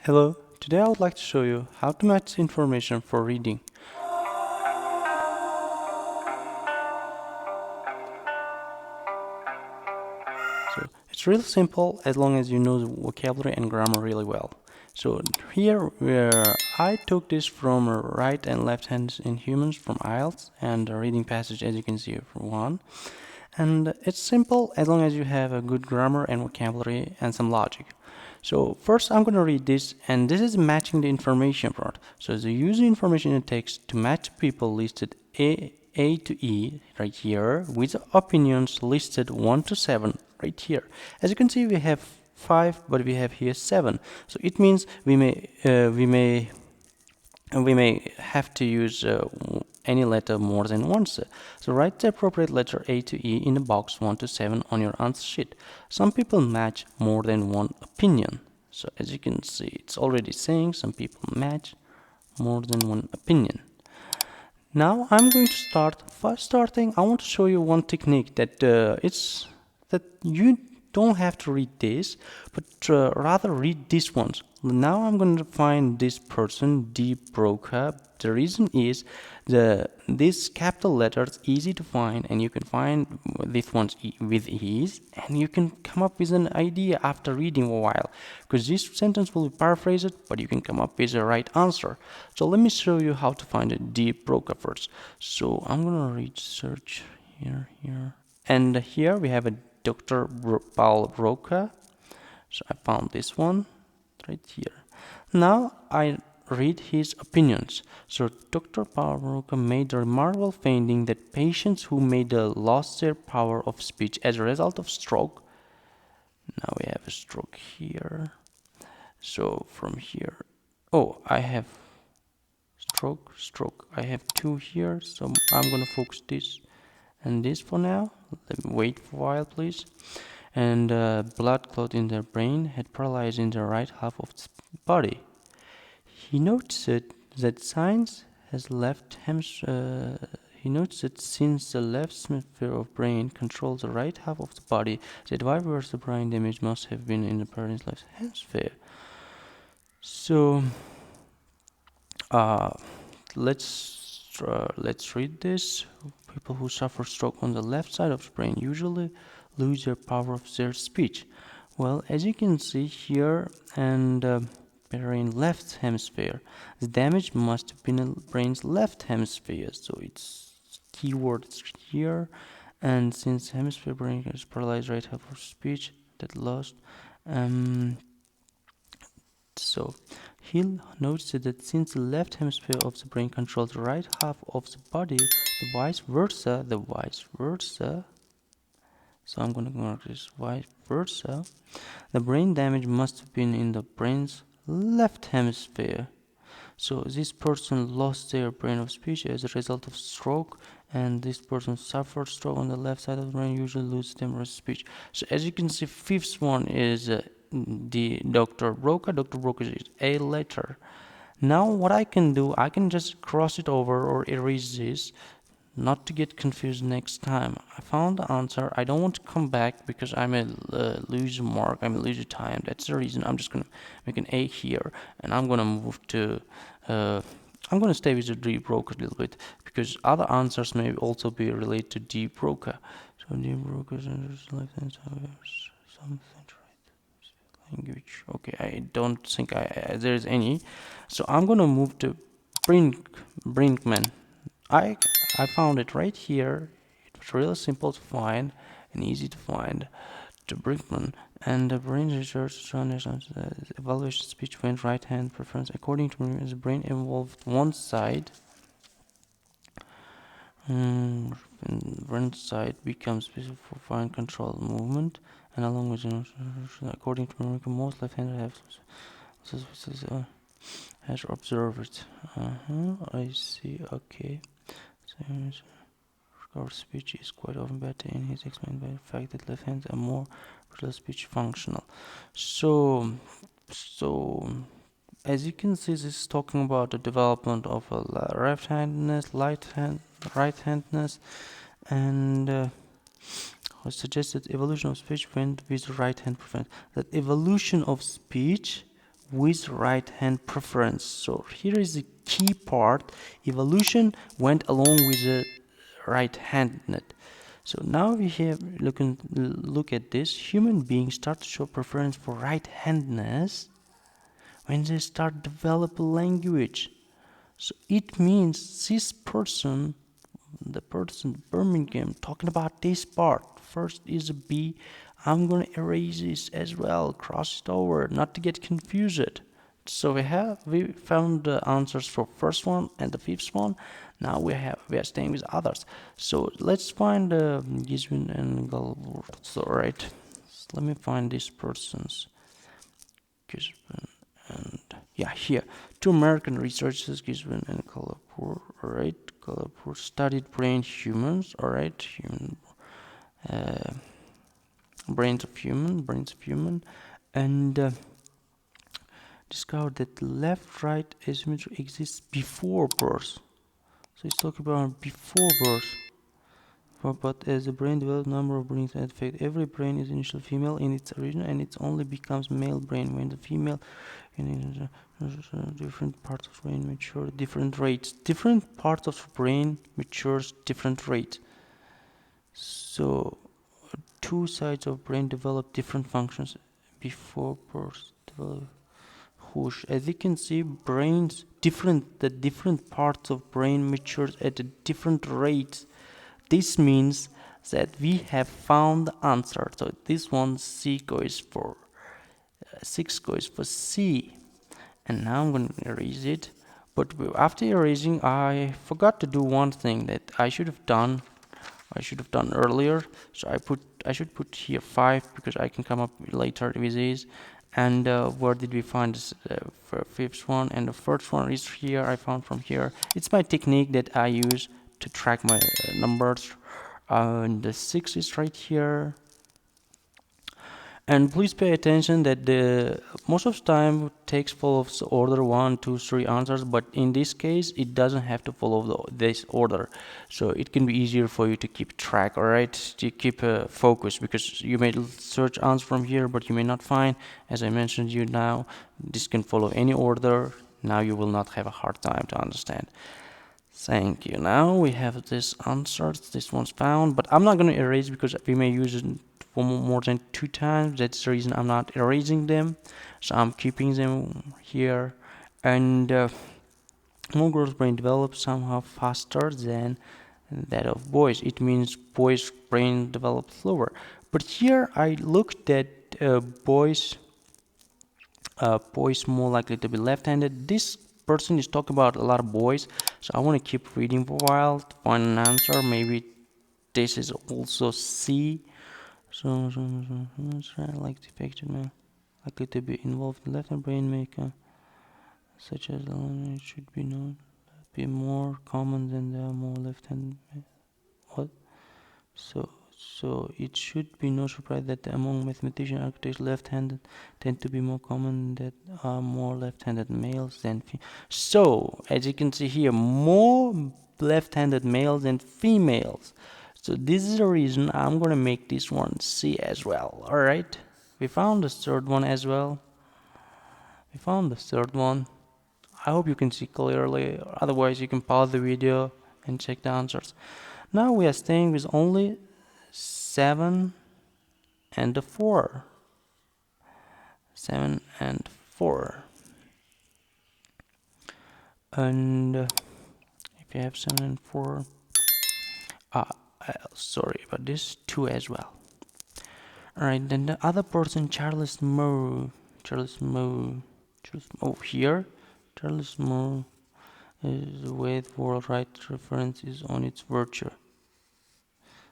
Hello, today I would like to show you how to match information for reading. So it's really simple as long as you know the vocabulary and grammar really well. So here where I took this from right and left hands in humans from IELTS and the reading passage as you can see from one. And it's simple as long as you have a good grammar and vocabulary and some logic. So first I'm going to read this, and this is matching the information part. So the user information in text to match people listed A to E right here with opinions listed 1 to 7 right here. As you can see we have 5 but we have here 7. So it means we may have to use any letter more than once. So write the appropriate letter A to E in the box 1 to 7 on your answer sheet. Some people match more than one opinion. So as you can see, it's already saying some people match more than one opinion. Now I'm going to start. First starting, I want to show you one technique that that you don't have to read this, but rather read this ones. Now I'm going to find this person, D broker. The reason is this capital letters easy to find, and you can find these ones with ease, and you can come up with an idea after reading a while, because this sentence will be paraphrased, but you can come up with the right answer. So let me show you how to find a D broker first. So I'm gonna read search here, and here we have a Dr. Paul Roca. So I found this one right here. Now I read his opinions. So Dr. Paul Roca made the remarkable finding that patients who made lost their power of speech as a result of stroke. Now we have a stroke here. So from here, oh, I have stroke. I have 2 here, so I'm gonna focus this and this for now. Let me wait for a while, please. And blood clot in their brain had paralyzed in the right half of its body. He notes that science has left he notes that since the left hemisphere of brain controls the right half of the body, that whatever the brain damage must have been in the parent's left hemisphere. So let's read this. People who suffer stroke on the left side of the brain usually lose their power of their speech. Well, as you can see here, and brain left hemisphere, the damage must have been in brain's left hemisphere. So it's keywords here, and since hemisphere brain is paralyzed right half of speech that lost. So he notes that since the left hemisphere of the brain controls the right half of the body, the vice versa, so I'm gonna mark this vice versa, the brain damage must have been in the brain's left hemisphere. So this person lost their brain of speech as a result of stroke, and this person suffered stroke on the left side of the brain, usually loses their speech. So as you can see, fifth one is the Dr. Broca. Dr. Broca is a letter. Now what I can do, I can just cross it over or erase this, not to get confused next time. I found the answer. I don't want to come back because I may lose a mark, I may lose a time. That's the reason I'm just gonna make an A here, and I'm gonna move to I'm gonna stay with the D broker a little bit because other answers may also be related to D broker. So D broker is left hand side something right language. Okay, I don't think there is any. So I'm gonna move to Brinkman. I found it right here. It was really simple to find and easy to find. To Brinkman and the brain research evaluation speech went right hand preference. According to me, the brain involved one side. One side becomes specific for fine control movement, and along with according to America, most left-handed have has observed. I see. Okay. Our speech is quite often better in his explained by the fact that left hands are more speech functional. So as you can see, this is talking about the development of a left-handedness, right-handedness, and suggested evolution of speech went with right hand preference. That evolution of speech with right hand preference. So here is the key part. Evolution went along with the right-handed. So now we have look at this. Human beings start to show preference for right-handedness when they start developing language. So it means this person, the person Birmingham, talking about this part. First is a B. I'm gonna erase this as well, cross it over, not to get confused. So we found the answers for first one and the fifth one. Now we are staying with others. So let's find Giswin and Galwort. So right, so let me find these persons. Giswin and yeah, here 2 American researchers, Giswin and Galwort. Alright, Galwort studied brain humans. Alright, human brains of human, and discovered that left-right asymmetry exists before birth. So it's talking about before birth. But as the brain develops, number of brains affect. Every brain is initially female in its origin, and it only becomes male brain when the female in different parts of brain mature different rates. Different parts of brain matures different rates. So 2 sides of brain develop different functions before birth. Whoosh. As you can see, the different parts of brain matures at a different rates. This means that we have found the answer. So this one C goes for 6 goes for C. And now I'm going to erase it. But after erasing, I forgot to do one thing that I should have done. Earlier. So I should put here 5 because I can come up later with these. And where did we find this fifth one? And the first one is here. I found from here. It's my technique that I use to track my numbers. And the 6 is right here. And please pay attention that the most of the time takes follows order 1, 2, 3 answers, but in this case it doesn't have to follow this order, so it can be easier for you to keep track. All right, to keep focus, because you may search answer from here, but you may not find. As I mentioned you now, this can follow any order. Now you will not have a hard time to understand. Thank you. Now we have this answers. This one's found, but I'm not going to erase because we may use it for more than 2 times. That's the reason I'm not erasing them. So I'm keeping them here. And more girls' brain develops somehow faster than that of boys. It means boys' brain develops slower. But here I looked at boys more likely to be left-handed. This person is talking about a lot of boys, so I want to keep reading for a while to find an answer. Maybe this is also C. So like the affected male likely to be involved in left-hand brain maker, such as it should be known be more common than the more left-handed. What? So it should be no surprise that among mathematician architects, left-handed tend to be more common, that are more left-handed males than so as you can see here, more left-handed males than females. So this is the reason I'm gonna make this one C as well. All right, we found the third one as well. I hope you can see clearly. Otherwise, you can pause the video and check the answers. Now we are staying with only 7 and the 4. 7 and 4. And if you have 7 and 4, sorry, but this 2 as well. Alright, then the other person, Charles Moore here. Charles Moore is the way the world right reference is on its virtue.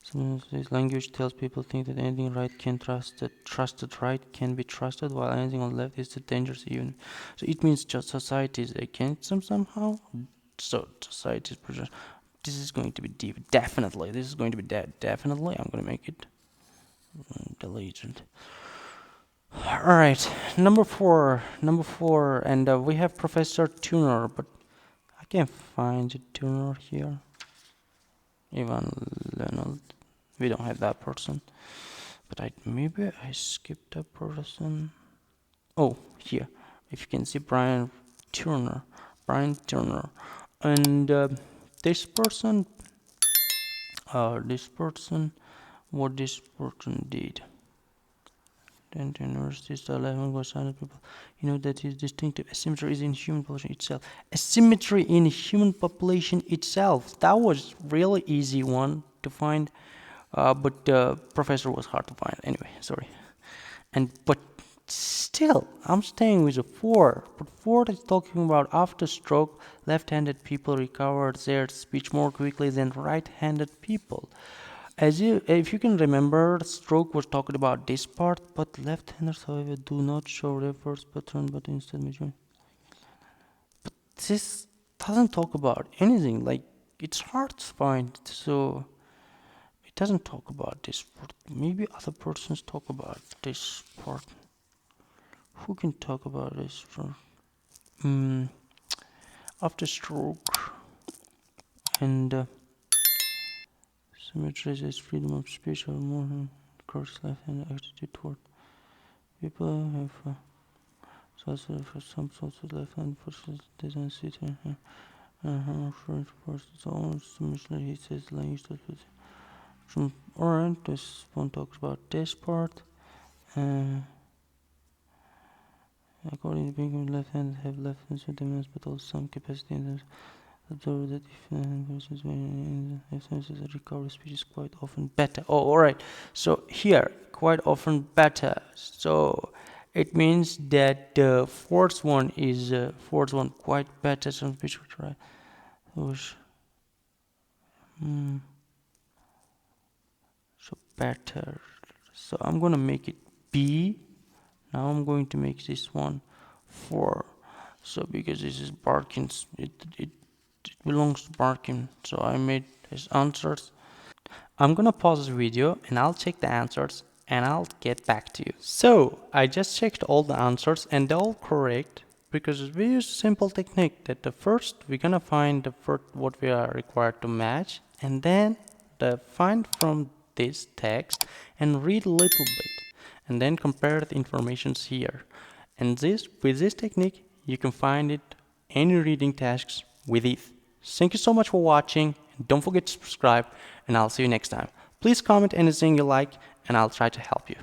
Sometimes this language tells people think that anything right can trusted right can be trusted, while anything on the left is the dangerous even. So it means just society is against them somehow. So society is this is going to be deep. Definitely, this is going to be definitely. I'm going to make it deleted. All right, number four, and we have Professor Tuner, but I can't find the Tuner here. Ivan Leonard, we don't have that person, but maybe I skipped a person. Oh, here, if you can see Brian Turner, and this person, what this person did. Then universities, the 11 was silent people. You know that is distinctive. Asymmetry is in human population itself. Asymmetry in human population itself. That was really easy one to find, but professor was hard to find. Anyway, sorry. But still, I'm staying with a 4. But 4 is talking about after stroke, left-handed people recover their speech more quickly than right-handed people. If you can remember, stroke was talking about this part, but left-handers, however, do not show reverse pattern, but instead majority. But this doesn't talk about anything. Like, it's hard to find, so it doesn't talk about this part. Maybe other persons talk about this part. Who can talk about this part? After stroke and symmetry is freedom of speech or more course left-hand attitude toward people have for some sorts of left-hand forces doesn't sit here. First person's own symmetry, he says language from alright, this one talks about this part. According to being left-handed have left-hand dominance but also some capacity in them. Observe that if versus when the recovery speech is quite often better. Oh, alright. So here, quite often better. So it means that the fourth one is quite better. Some speech right. So better. So I'm gonna make it B. Now I'm going to make this one 4. So because this is Barkin, it belongs to Barkin. So I made his answers. I'm gonna pause the video and I'll check the answers and I'll get back to you. So I just checked all the answers and they're all correct because we use a simple technique that the first we're gonna find the first what we are required to match and then find from this text and read a little bit and then compare the informations here. And with this technique you can find it any reading tasks with it. Thank you so much for watching. Don't forget to subscribe and I'll see you next time. Please comment anything you like and I'll try to help you.